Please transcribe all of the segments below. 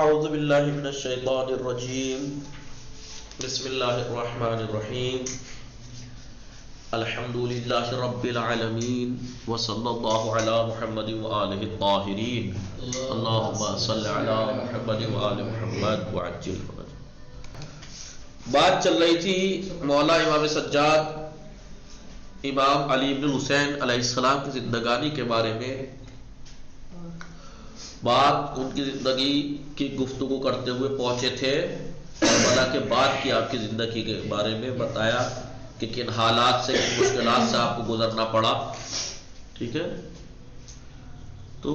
اعوذ باللہ من الشیطان الرجیم بسم اللہ الرحمن الرحیم الحمد للہ رب العالمین وصلی اللہ علی محمد وآلہ الطاہرین اللہم صلی علی محمد وآل محمد وعجل فرجہ۔ بات چل رہی تھی مولا امام سجاد امام علی بن حسین علیہ السلام کی زندگانی کے بارے میں، بات ان کی زندگی کی گفتگو کرتے ہوئے پہنچے تھے کربلا کے بعد کی آپ کی زندگی کے بارے میں، بتایا کہ کن حالات سے کن مشکلات سے آپ کو گزرنا پڑا۔ ٹھیک ہے، تو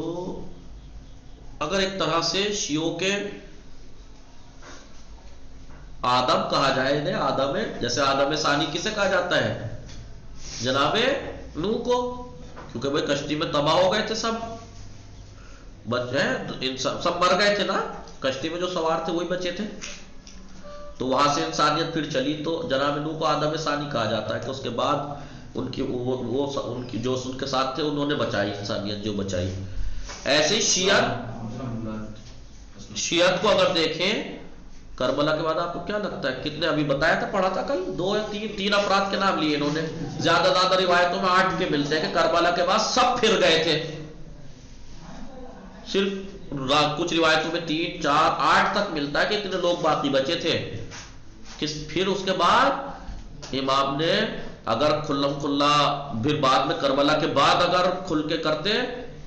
اگر ایک طرح سے شیعوں کے آدم کہا جائے انہیں، آدم ہے جیسے آدم ثانی کسے کہا جاتا ہے؟ جناب نوح کو، کیونکہ بھائی کشتی میں تباہ ہو گئے تھے، سب سب مر گئے تھے نا، کشتی میں جو سوار تھے وہی بچے تھے، تو وہاں سے انسانیت پھر چلی، تو جناب نوح کو آدم ثانی کہا جاتا ہے کہ اس کے بعد ان کی جو ان کے ساتھ تھے انہوں نے بچائی انسانیت، جو بچائی۔ ایسے شیعت کو اگر دیکھیں کربلا کے بعد آپ کو کیا لگتا ہے کتنے، ابھی بتایا تھا، پڑھا تھا کل، 2 یا 3 افراد کے نام لیے انہوں نے، زیادہ روایتوں میں 8 کے ملتے ہیں کہ کربلا کے بعد سب پھر گئے تھے، صرف کچھ روایتوں میں 3 4 8 تک ملتا ہے کہ اتنے لوگ باقی بچے تھے۔ پھر اس کے بعد امام نے اگر کھلم کھلا پھر بعد میں کربلا کے بعد اگر کھل کے کرتے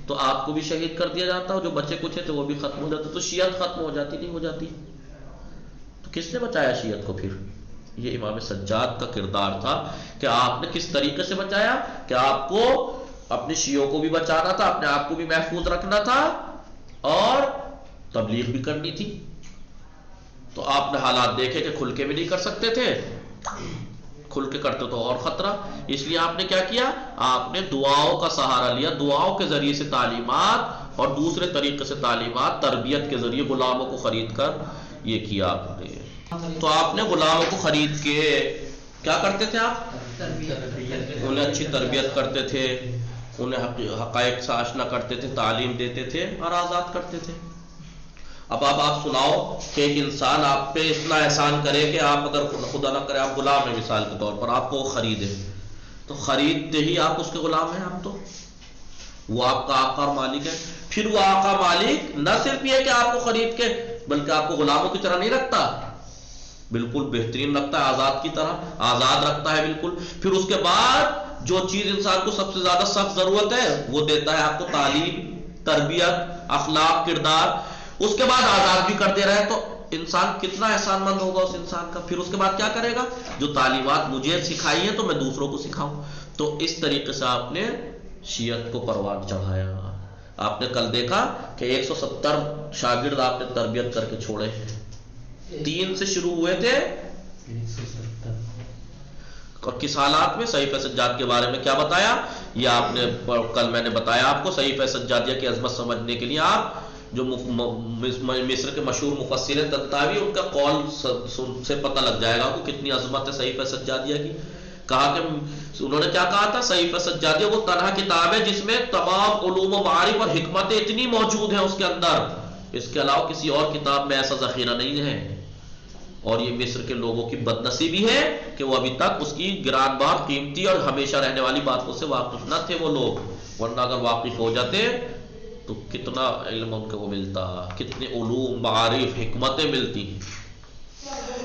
تو آپ کو بھی شہید کر دیا جاتا، اور جو بچے کچھ تھے وہ بھی ختم ہو جاتے، تو شیعت ختم ہو جاتی نہیں ہو جاتی؟ تو کس نے بچایا شیعت کو؟ پھر یہ امام سجاد کا کردار تھا کہ آپ نے کس طریقے سے بچایا، کہ آپ کو اپنے شیعوں کو بھی بچانا تھا، اپنے آپ کو بھی محفوظ رکھنا تھا اور تبلیغ بھی کرنی تھی۔ تو آپ نے حالات دیکھے کہ کھل کے بھی نہیں کر سکتے تھے، کھل کے کرتے تو اور خطرہ، اس لیے آپ نے کیا کیا، آپ نے دعاؤں کا سہارا لیا، دعاؤں کے ذریعے سے تعلیمات اور دوسرے طریقے سے تعلیمات، تربیت کے ذریعے غلاموں کو خرید کر یہ کیا آپ نے۔ تو آپ نے غلاموں کو خرید کے کیا کرتے تھے؟ آپ انہیں اچھی تربیت کرتے تھے، انہیں حقائق سے آشنا کرتے تھے، تعلیم دیتے تھے اور آزاد کرتے تھے۔ اب آپ سناؤ کہ ایک انسان آپ پہ اتنا احسان کرے کہ آپ اگر خدا نہ کرے آپ غلام ہیں، مثال کے طور پر آپ کو خریدے، تو خریدتے ہی آپ اس کے غلام ہیں، آپ تو وہ آپ کا آقا اور مالک ہے۔ پھر وہ آقا مالک نہ صرف یہ کہ آپ کو خرید کے بلکہ آپ کو غلاموں کی طرح نہیں رکھتا، بالکل بہترین رکھتا ہے، آزاد کی طرح آزاد رکھتا ہے بالکل۔ پھر اس کے بعد جو چیز انسان کو سب سے زیادہ سخت ضرورت ہے وہ دیتا ہے آپ کو، تعلیم، تربیت، اخلاق، کردار، اس کے بعد آزاد بھی کر دے رہا ہے، تو انسان کتنا احسان مند ہوگا اس انسان کا۔ پھر اس کے بعد کیا کرے گا، جو تعلیمات مجھے سکھائی ہیں تو میں دوسروں کو سکھاؤں۔ تو اس طریقے سے آپ نے شیعت کو پروان چڑھایا۔ آپ نے کل دیکھا کہ 170 شاگرد آپ نے تربیت کر کے چھوڑے، 3 سے شروع ہوئے تھے، اور کس حالات میں؟ صحیفہ سجاد کے بارے میں کیا بتایا، یہ آپ نے کل میں نے بتایا آپ کو، صحیفہ سجادیہ کی عظمت سمجھنے کے لیے آپ جو مصر کے مشہور مفسر ہیں طنطاوی، ان کا قول سے پتہ لگ جائے گا کہ کتنی عظمت ہے صحیفہ سجادیہ کی۔ کہا کہ انہوں نے کیا کہا تھا، صحیفہ سجادیہ وہ تنہا کتاب ہے جس میں تمام علوم و معارف اور حکمتیں اتنی موجود ہیں اس کے اندر، اس کے علاوہ کسی اور کتاب میں ایسا ذخیرہ نہیں ہے۔ اور یہ مصر کے لوگوں کی بد نصیبی ہے کہ وہ ابھی تک اس کی گران بات، قیمتی اور ہمیشہ رہنے والی باتوں سے واقف نہ تھے وہ لوگ، ورنہ اگر واقف ہو جاتے تو کتنا علم ان کو ملتا، کتنے علوم، معارف، حکمتیں ملتی۔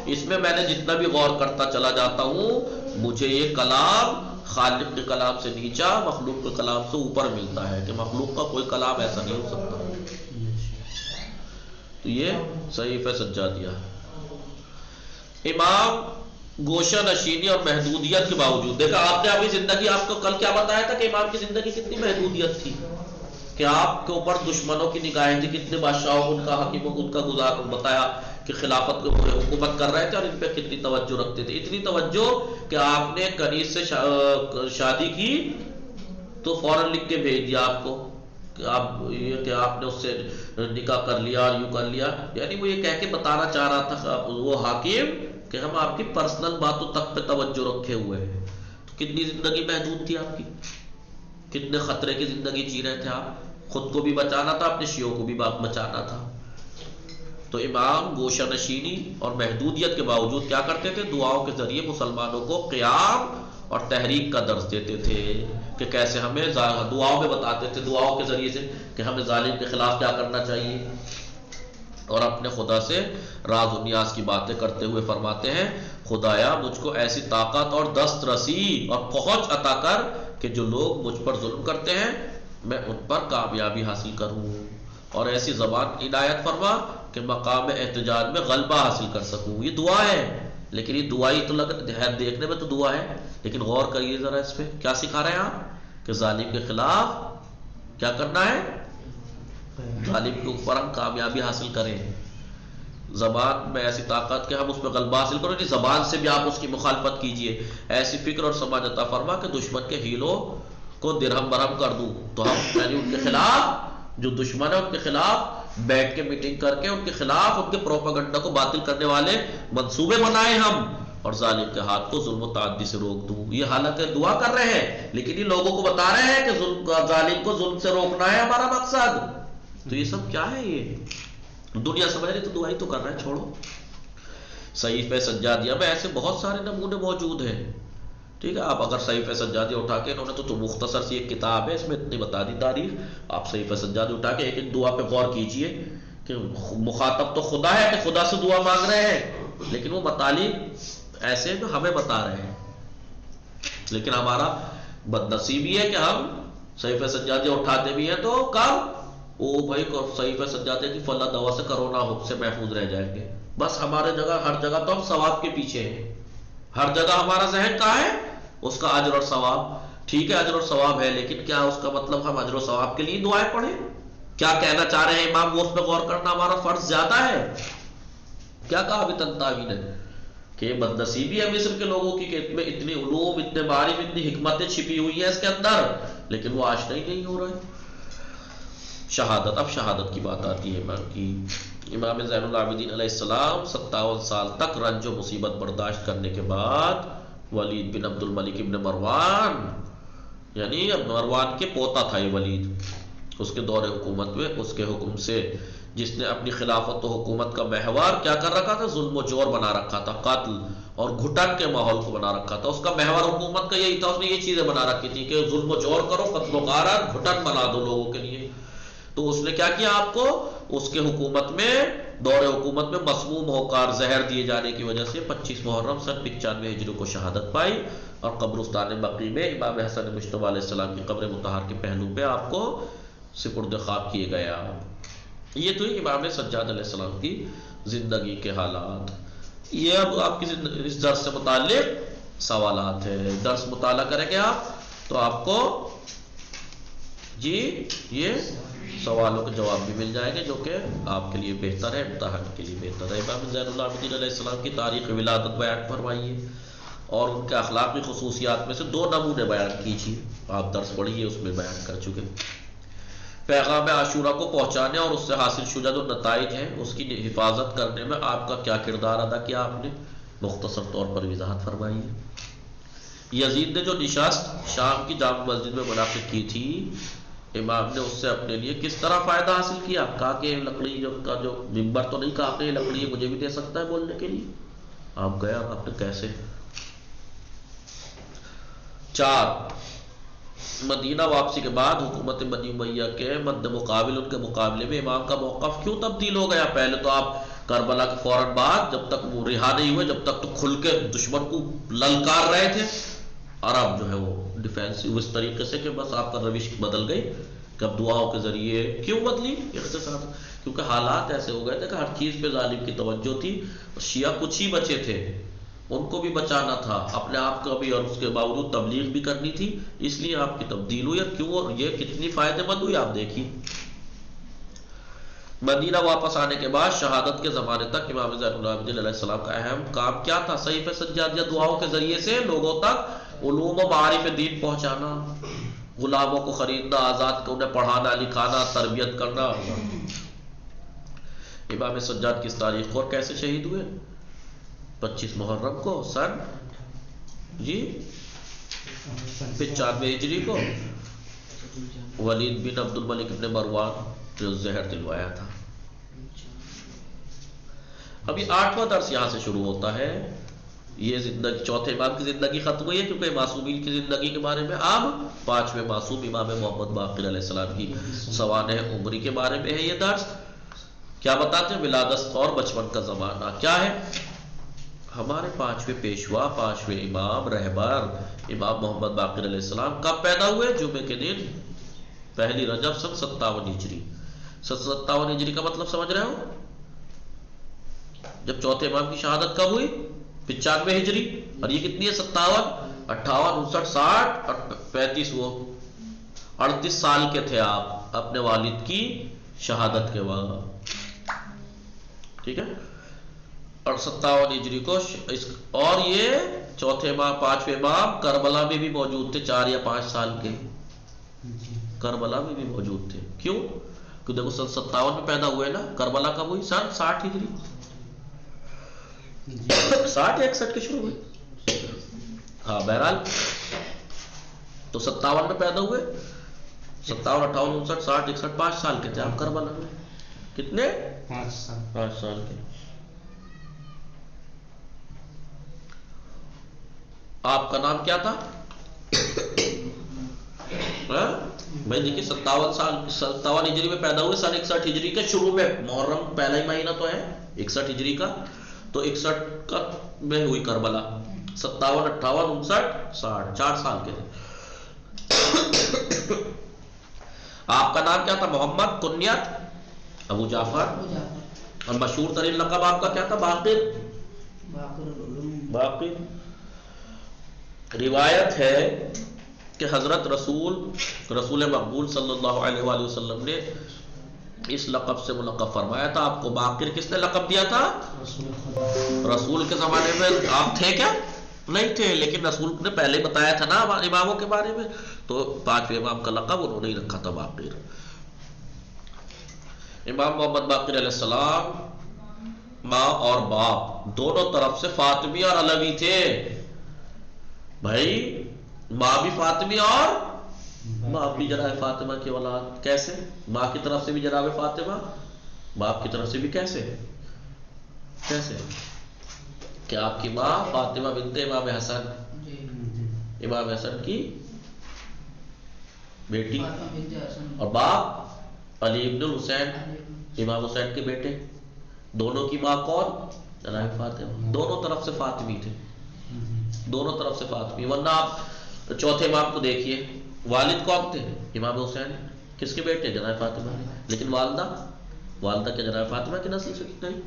اس میں میں نے جتنا بھی غور کرتا چلا جاتا ہوں، مجھے یہ کلام خالق کے کلام سے نیچا، مخلوق کے کلام سے اوپر ملتا ہے، کہ مخلوق کا کوئی کلام ایسا نہیں ہو سکتا۔ تو یہ صحیفہ سجادیہ ہے۔ امام گوشہ نشینی اور محدودیت کے باوجود، دیکھا آپ نے اپنی زندگی، آپ کو کل کیا بتایا تھا کہ امام کی زندگی کتنی محدودیت تھی، کہ آپ کے اوپر دشمنوں کی نگاہیں تھی، کتنے بادشاہوں کو، ان کا حکیموں کو ان کا گزار بتایا کہ خلافت کو حکومت کر رہے تھے اور ان پہ کتنی توجہ رکھتے تھے، اتنی توجہ کہ آپ نے کنیز سے شادی کی تو فوراً لکھ کے بھیج دیا آپ کو کہ آپ نے اس سے نکاح کر لیا اور یوں کر لیا، یعنی وہ یہ کہہ کے بتانا چاہ رہا تھا وہ حاکم کہ ہم آپ کی پرسنل باتوں تک پہ توجہ رکھے ہوئے ہیں۔ تو کتنی زندگی محدود تھی آپ کی، کتنے خطرے کی زندگی جی رہے تھے آپ، خود کو بھی بچانا تھا، اپنے شیعوں کو بھی بچانا تھا۔ تو امام گوشہ نشینی اور محدودیت کے باوجود کیا کرتے تھے؟ دعاؤں کے ذریعے مسلمانوں کو قیام اور تحریک کا درس دیتے تھے کہ کیسے ہمیں دعاؤں میں بتاتے تھے، دعاؤں کے ذریعے سے کہ ہمیں ظالم کے خلاف کیا کرنا چاہیے، اور اپنے خدا سے راز و نیاز کی باتیں کرتے ہوئے فرماتے ہیں خدایا مجھ کو ایسی طاقت اور دست رسی اور پہنچ عطا کر کہ جو لوگ مجھ پر ظلم کرتے ہیں میں ان پر کامیابی حاصل کروں، اور ایسی زبان عنایت فرما کہ مقام احتجاج میں غلبہ حاصل کر سکوں۔ یہ دعا ہے، لیکن یہ دعائی تو دیکھنے میں تو دعا ہے، لیکن غور کریے ذرا اس پہ کیا سکھا رہے ہیں آپ کہ ظالم کے خلاف کیا کرنا ہے، ظالم کے اوپر ہم کامیابی حاصل کریں، زبان میں ایسی طاقت کہ ہم اس میں غلبہ حاصل کریں، زبان سے بھی آپ اس کی مخالفت کیجئے، ایسی فکر اور سمجھ عطا فرما کہ دشمن کے ہیلوں کو درہم برہم کر دوں، تو ہم یعنی ان کے خلاف جو دشمن ہے ان کے خلاف بیٹھ کے میٹنگ کر کے ان کے خلاف ان کے پروپیگنڈا کو باطل کرنے والے منصوبے بنائیں ہم، اور ظالم کے ہاتھ کو ظلم و تعدی سے روک دوں۔ یہ حالانکہ دعا کر رہے ہیں لیکن یہ لوگوں کو بتا رہے ہیں کہ ظالم کو ظلم سے روکنا ہے ہمارا مقصد۔ تو یہ سب کیا ہے؟ یہ دنیا سمجھ رہی تو دعائی تو کر رہے ہیں، چھوڑو۔ صحیفہ سجادیہ میں ایسے بہت سارے نمونے موجود ہیں، ٹھیک ہے۔ آپ اگر صحیفہ سجادیہ اٹھا کے، انہوں نے تو مختصر سی ایک کتاب ہے اس میں اتنی بتا دی تاریخ، آپ صحیفہ سجادیہ اٹھا کے ایک ایک دعا پہ غور کیجئے کہ مخاطب تو خدا ہے کہ خدا سے دعا مانگ رہے ہیں، لیکن وہ مطالب ایسے جو ہمیں بتا رہے ہیں، لیکن ہمارا بدنصیبی ہے کہ ہم صحیفہ سجادیہ اٹھاتے بھی ہیں تو کب بھائی صحیفہ سجادیہ کی فلاں دوا سے کرونا سے محفوظ رہ جائیں گے، بس ہمارے جگہ ہر جگہ تو ہم ثواب کے پیچھے ہیں، ہر جگہ ہمارا ذہن کہاں ہے؟ اس کا اجر اور ثواب، ٹھیک ہے اجر اور ثواب ہے، لیکن کیا اس کا مطلب ہم اجر و ثواب کے لیے دعائیں پڑھیں؟ کیا کہنا چاہ رہے ہیں امام؟ وہ اس پہ غور کرنا ہمارا فرض زیادہ ہے۔ کیا کہا ابھی تنتاوی نے کہ بدنصیبی ہے مصر کے لوگوں کی کہ اتنی علوم، اتنے معارف، اتنی حکمتیں چھپی ہوئی ہیں اس کے اندر، لیکن وہ آشنا ہی نہیں ہو رہا ہے۔ شہادت، اب شہادت کی بات آتی ہے امام کی۔ امام زین العابدین علیہ السلام 57 سال تک رنج و مصیبت برداشت کرنے کے بعد ولید بن عبد الملک ابن مروان، یعنی مروان کے پوتا تھا یہ ولید، اس کے دور حکومت میں اس کے حکم سے جس نے اپنی خلافت و حکومت کا محور کیا کر رکھا تھا؟ ظلم و جور بنا رکھا تھا، قتل اور گھٹن کے ماحول کو بنا رکھا تھا، اس کا محور حکومت کا یہی تھا، اس نے یہ چیزیں بنا رکھی تھی کہ ظلم و جور کرو، قتل و غارت، گھٹن بنا دو لوگوں کے لیے۔ تو اس نے کیا کیا؟ آپ کو اس کے حکومت میں، دور حکومت میں مسموم ہو کر زہر دیے جانے کی وجہ سے 25 محرم سن 95 ہجری کو شہادت پائی، اور قبرستان بقیع میں امام حسن مجتبی علیہ السلام کی قبر مطہر کے پہلو پہ آپ کو سپرد خاک کیے گیا۔ یہ تو امام سجاد علیہ السلام کی زندگی کے حالات۔ یہ اب آپ کی اس درس سے متعلق سوالات ہیں، درس مطالعہ کریں گے آپ تو آپ کو جی یہ سوالوں کے جواب بھی مل جائیں گے، جو کہ آپ کے لیے بہتر ہے، امتحان کے لیے بہتر ہے۔ امام زین العابدین علیہ السلام کی تاریخ ولادت بیان فرمائیے، اور ان کے اخلاقی خصوصیات میں سے 2 نمونے بیان کیجیے، آپ درس پڑھیے اس میں بیان کر چکے۔ پیغام عاشورہ کو پہنچانے اور اس سے حاصل شدہ جو نتائج ہیں اس کی حفاظت کرنے میں آپ کا کیا کردار ادا کیا آپ نے؟ مختصر طور پر وضاحت فرمائیے۔ یزید نے جو نشست شام کی جامع مسجد میں منعقد کی تھی، امام نے اس سے اپنے لیے کس طرح فائدہ حاصل کیا؟ کہا کہ لکڑی کا جو ممبر تو نہیں، کہا کہ یہ لکڑی مجھے بھی دے سکتا ہے بولنے کے لیے؟ آپ گیا، آپ نے کیسے؟ 4 مدینہ واپسی کے بعد حکومت بنی امیہ کے مد مقابل، ان کے مقابلے میں امام کا موقف کیوں تبدیل ہو گیا؟ پہلے تو آپ کربلا کے فوراً بعد جب تک وہ رہا نہیں ہوئے، جب تک تو کھل کے دشمن کو للکار رہے تھے، اور اب جو ہے وہ ڈیفینسو اس طریقے سے کہ بس آپ کا روش بدل گئی کہ اب دعاؤں کے ذریعے کیوں بدلی؟ اختصار کیونکہ حالات ایسے ہو گئے تھے کہ ہر چیز پہ ظالم کی توجہ تھی، شیعہ کچھ ہی بچے تھے، ان کو بھی بچانا تھا، اپنے آپ کو بھی، اور اس کے باوجود تبلیغ بھی کرنی تھی، اس لیے آپ کی تبدیل ہوئی، اور کیوں، اور یہ کتنی فائدہ مند ہوئی آپ دیکھیے۔ مدینہ واپس آنے کے بعد شہادت کے زمانے تک امام زین العابدین علیہ السلام کا اہم کام کیا تھا؟ صحیفہ سجادیہ دعاؤں کے ذریعے سے لوگوں تک علوم و معارف دین پہنچانا، غلاموں کو خریدنا، آزاد کو انہیں پڑھانا لکھانا، تربیت کرنا۔ امام سجاد کس تاریخ کو اور کیسے شہید ہوئے؟ 25 محرم کو سن 95 ہجری کو، ولید بن عبد الملک ابن مروان جو زہر دلوایا تھا۔ ابھی 8واں درس یہاں سے شروع ہوتا ہے. یہ زندگی چوتھے امام کی زندگی ختم ہوئی ہے کیونکہ معصومین کی زندگی کے بارے میں. اب 5ویں معصوم امام محمد باقر علیہ السلام کی سوانح عمری کے بارے میں ہے یہ درس. کیا بتاتے ہیں؟ ولادت اور بچپن کا زمانہ کیا ہے. ہمارے 5ویں پیشوا، 5ویں امام رہبر امام محمد باقر علیہ السلام کب پیدا ہوئے؟ جمعے کے دن 1 رجب سن 57 ہجری. 57 ہجری کا مطلب سمجھ رہے ہو؟ جب چوتھے امام کی شہادت کب ہوئی؟ 95 ہجری. اور یہ کتنی ہے؟ 57، 58، 59، 60 اور 35، وہ 38 سال کے تھے آپ اپنے والد کی شہادت کے بعد. ٹھیک ہے. اور 57 ہجری کو اور یہ چوتھے امام 5ویں امام کربلا میں بھی موجود تھے 4 یا 5 سال کے. کربلا میں بھی موجود تھے. کیوں؟ کہ دیکھو سن 57 میں پیدا ہوئے نا. کربلا کب ہوئی؟ سن 60 ہجری. 60 یا 61 کے شروع ہوئے. ہاں بہرحال تو 57 میں پیدا ہوئے. 57، 58، 59، 60، 61، 5 سال کے تھے آپ کربلا میں. کتنے؟ 5 سال کے. آپ کا نام کیا تھا بھائی؟ دیکھیے 57 ہجری میں پیدا ہوئے. سن 61 ہجری کے شروع میں، محرم پہلا ہی مہینہ تو ہے 61 ہجری کا، تو 61 کا میں ہوئی کربلا. 57، 58، 59، 60، 4 سال کے تھے. آپ کا نام کیا تھا؟ محمد. کنیت ابو جعفر. اور مشہور ترین لقب آپ کا کیا تھا؟ باقر. باقر. روایت ہے کہ حضرت رسول مقبول صلی اللہ علیہ وآلہ وسلم نے اس لقب سے ملقب فرمایا تھا. آپ کو باقر کس نے لقب دیا تھا؟ رسول کے زمانے میں آپ تھے کیا؟ نہیں تھے، لیکن رسول نے پہلے ہی بتایا تھا نا اماموں کے بارے میں، تو 5ویں امام کا لقب انہوں نے ہی رکھا تھا باقر. امام محمد باقر علیہ السلام ماں اور باپ دونوں طرف سے فاطمی اور علوی تھے. بھائی ماں بھی فاطمی اور باپ بھی جناب فاطمہ کی اولاد. کیسے؟ ماں کی طرف سے بھی جناب فاطمہ، باپ کی طرف سے بھی کیسے کہ آپ کی ماں فاطمہ بنت امام حسن، امام حسن کی بیٹی، اور باپ علی ابن الحسین امام حسین کے بیٹے. دونوں کی ماں کون؟ جناب فاطمہ. دونوں طرف سے فاطمی تھے، دونوں طرف سے فاطمی. ورنہ آپ چوتھے امام کو دیکھیے، والد کون تھے؟ امام حسین. کس کے بیٹے؟ جناب فاطمہ. لیکن والدہ کے جناب فاطمہ کی نسل سے نہیں.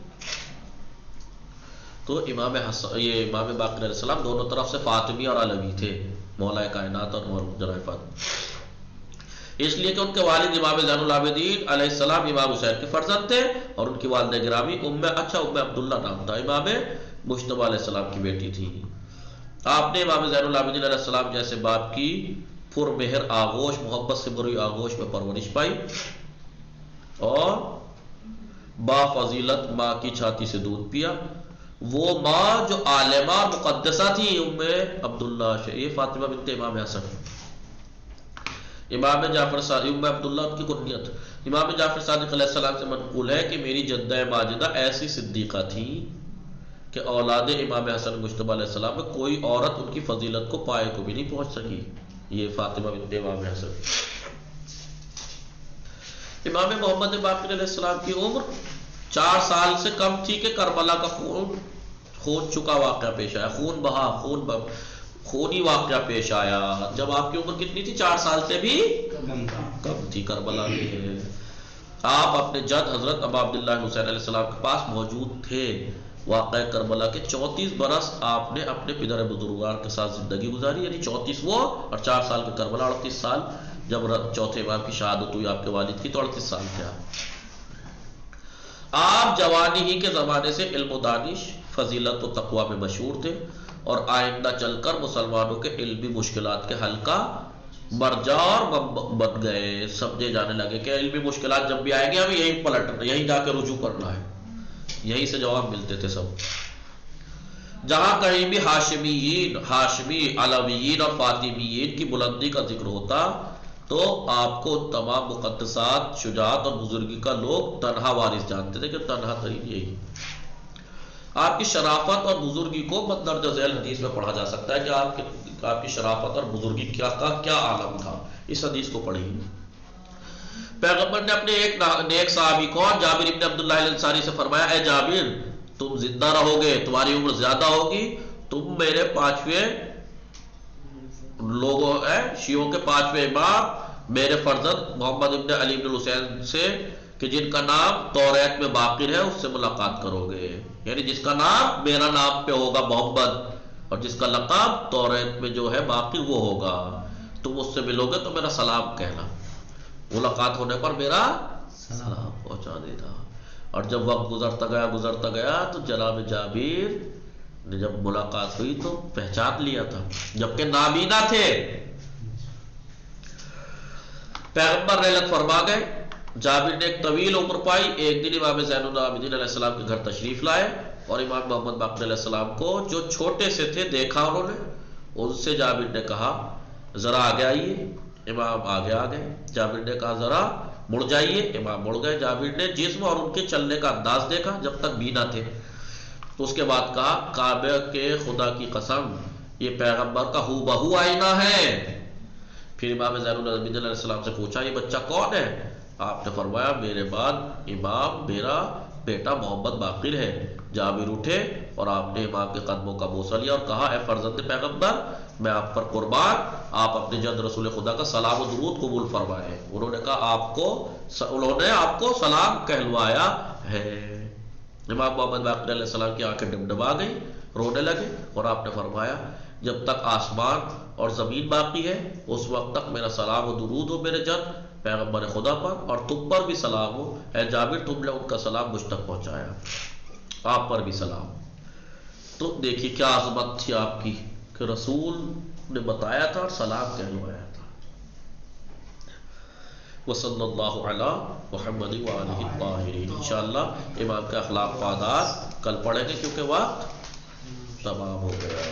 تو امام باقر علیہ السلام دونوں طرف سے فاطمی اور علوی تھے، مولا کائنات اور جناب فاطمہ. اس لیے کہ ان کے والد امام زین العابدین علیہ السلام امام حسین کے فرزند تھے، اور ان کی والدہ گرامی ام عبداللہ نام تھا، امام مجتبی علیہ السلام کی بیٹی تھی. آپ نے امام زین العابدین علیہ السلام جیسے باپ کی پر مہر آغوش، محبت سے بری آغوش میں پرورش پائی، اور با فضیلت ماں کی چھاتی سے دودھ پیا. وہ ماں جو عالمہ مقدسہ تھی، ام عبداللہ، یہ فاطمہ بنت امام حسن. امام جعفر صادق، ام عبداللہ ان کی کنیت. امام جعفر صادق علیہ السلام سے منقول ہے کہ میری جدہ ماجدہ ایسی صدیقہ تھی کہ اولاد امام حسن مجتبی علیہ السلام میں کوئی عورت ان کی فضیلت کو پائے کو بھی نہیں پہنچ سکی. یہ فاطمہ بنت امام حسن. امام محمد باقر علیہ السلام کی عمر 4 سال سے کم تھی کہ کربلا کا خون چکا واقعہ پیش آیا. خونی واقعہ پیش آیا جب آپ کی عمر کتنی تھی؟ 4 سال سے بھی کم تھی. کربلا میں آپ اپنے جد حضرت ابا عبداللہ حسین علیہ السلام کے پاس موجود تھے. واقعہ کربلا کے 34 برس آپ نے اپنے پدر بزرگوار کے ساتھ زندگی گزاری، یعنی 34 وہ اور 4 سال کے کربلا، 38 سال. جب چوتھے امام کی شہادت ہوئی آپ کے والد کی تو 38 سال تھے آپ. جوانی ہی کے زمانے سے علم و دانش، فضیلت و تقوی میں مشہور تھے، اور آئندہ چل کر مسلمانوں کے علمی مشکلات کے حل کا مرجع اور بن گئے. سمجھے جانے لگے کہ علمی مشکلات جب بھی آئیں گے ہمیں یہی پلٹنا، یہی جا کے رجوع کرنا ہے. یہی سے جواب ملتے تھے سب. جہاں کہیں بھی ہاشمی، علویین اور فاطمیین کی بلندی کا ذکر ہوتا تو آپ کو تمام مقدسات، شجاعت اور بزرگی کا لوگ تنہا وارث جانتے تھے کہ تنہا ترین یہی. آپ کی شرافت اور بزرگی کو مندرجہ ذیل حدیث میں پڑھا جا سکتا ہے کہ آپ کی شرافت اور بزرگی کا کیا عالم تھا. اس حدیث کو پڑھیے. پیغمبر نے اپنے ایک نیک صحابی کو جابر ابن عبداللہ الانصاری سے فرمایا اے جابر تم زندہ رہو گے, تمہاری عمر زیادہ ہوگی, تم میرے پانچویں لوگوں شیعوں کے پانچویں امام میرے فرزند محمد ابن علی ابن حسین سے کہ جن کا نام توریت میں باقر ہے اس سے ملاقات کرو گے. یعنی جس کا نام میرا نام پہ ہوگا محمد اور جس کا لقب توریت میں جو ہے باقر وہ ہوگا, تم اس سے ملو گے تو میرا سلام کہنا, ملاقات ہونے پر میرا سلام پہنچا دینا. اور جب وقت گزرتا گیا تو جناب جابر نے جب ملاقات ہوئی تو پہچان لیا تھا جبکہ نابینا تھے. پیغمبر رحلت فرما گئے. جابر نے ایک طویل عمر پائی. ایک دن امام زین العابدین علیہ السلام کے گھر تشریف لائے اور امام محمد باقر علیہ السلام کو جو چھوٹے سے تھے دیکھا انہوں نے. ان سے جابر نے کہا ذرا آگے آئیے. امام آگے آ گئے. جابر نے کہا ذرا مڑ جائیے. امام مڑ گئے. جابر نے جسم اور ان کے چلنے کا انداز دیکھا جب تک بینا تھے. تو اس کے بعد کہا کعبہ کے خدا کی قسم یہ پیغمبر کا ہو بہو آئینہ ہے. پھر امام زین العابدین علیہ السلام سے پوچھا یہ بچہ کون ہے؟ آپ نے فرمایا میرے بعد امام میرا بیٹا محمد باقر ہے. جابر اٹھے اور آپ نے امام کے قدموں کا بوسہ لیا اور کہا اے فرزند پیغمبر میں آپ پر قربان, آپ اپنے جد رسول خدا کا سلام و درود قبول فرمائے. انہوں نے کہا انہوں نے آپ کو سلام کہلوایا ہے. امام محمد باقر علیہ السلام کی آنکھیں ڈمڈما گئی, رونے لگے اور آپ نے فرمایا جب تک آسمان اور زمین باقی ہے اس وقت تک میرا سلام و درود ہو میرے جد پیغمبر خدا پر, اور تم پر بھی سلام ہو اے جابر, تم نے ان کا سلام مجھ تک پہنچایا, آپ پر بھی سلام. تو دیکھیے کیا عظمت تھی آپ کی کہ رسول نے بتایا تھا اور سلام کہلوایا تھا. وصلی اللہ علی محمد وآلہ الطاہرین. انشاءاللہ امام کے اخلاق و عادات کل پڑھیں گے کیونکہ وقت تمام ہو گیا.